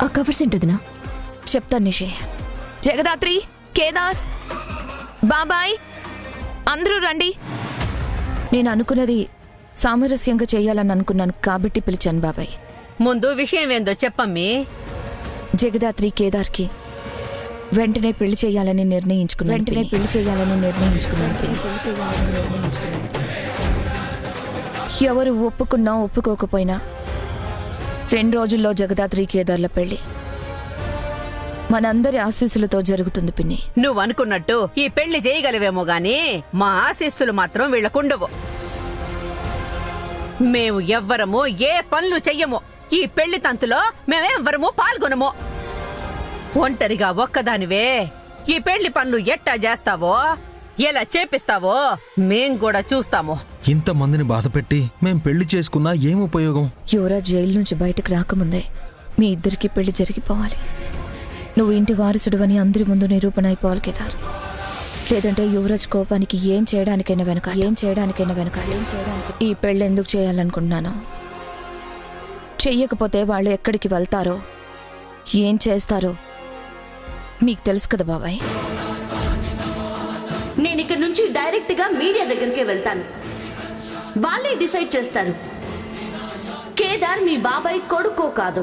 ఆ కవర్స్ ఏంటదినా? చెప్తాను నిషే. జగదాత్రి, కేదార్, బాబాయ్ అందరూ రండి. నేను అనుకున్నది సామరస్యంగా చేయాలని అనుకున్నాను కాబట్టి పిలిచాను బాబాయ్. ముందు విషయం ఏందో చెప్పమ్మీ. జగదాత్రి కేదార్కి వెంటనే పెళ్లి చేయాలని నిర్ణయించుకున్నాను. ఎవరు ఒప్పుకున్నా ఒప్పుకోకపోయినా 2 రోజుల్లో జగదాత్రి కేదార్ల పెళ్లి మనందరి ఆశీస్సులతో జరుగుతుంది పిన్ని. నువ్వు అనుకున్నట్టు ఈ పెళ్లి చేయగలవేమో గాని మా ఆశీస్సులు మాత్రం వీళ్ళకుండవు. మేము ఎవ్వరము ఏ పనులు చెయ్యము. ఈ పెళ్లి తంతులో మేమెవ్వరము పాల్గొనము. ఒంటరిగా ఒక్కదానివే ఈ పెళ్లి పనులు ఎట్టా చేస్తావో, ఎలా చేపిస్తావో మేం కూడా చూస్తాము. ఇంతమందిని బాధపెట్టి మేం పెళ్లి చేసుకున్నా ఏం ఉపయోగం? యువరాజ్ జైలు నుంచి బయటకు రాకముందే మీ ఇద్దరికి పెళ్లి జరిగిపోవాలి. నువ్వు ఇంటి వారసుడువని అందరి ముందు నిరూపణ అయిపోవాలి కేదార్. లేదంటే యువరాజ్ కోపానికి ఏం చేయడానికైనా వెనక ఈ పెళ్లి ఎందుకు చేయాలనుకుంటున్నాను. చెయ్యకపోతే వాళ్ళు ఎక్కడికి వెళ్తారో ఏం చేస్తారో మీకు తెలుసు కదా బాబాయ్. నేను ఇక్కడ నుంచి డైరెక్ట్ గా మీడియా దగ్గరికే వెళ్తాను. వాళ్ళే డిసైడ్ చేస్తారు కేదార్ మీ బాబాయ్ కొడుకో కాదు.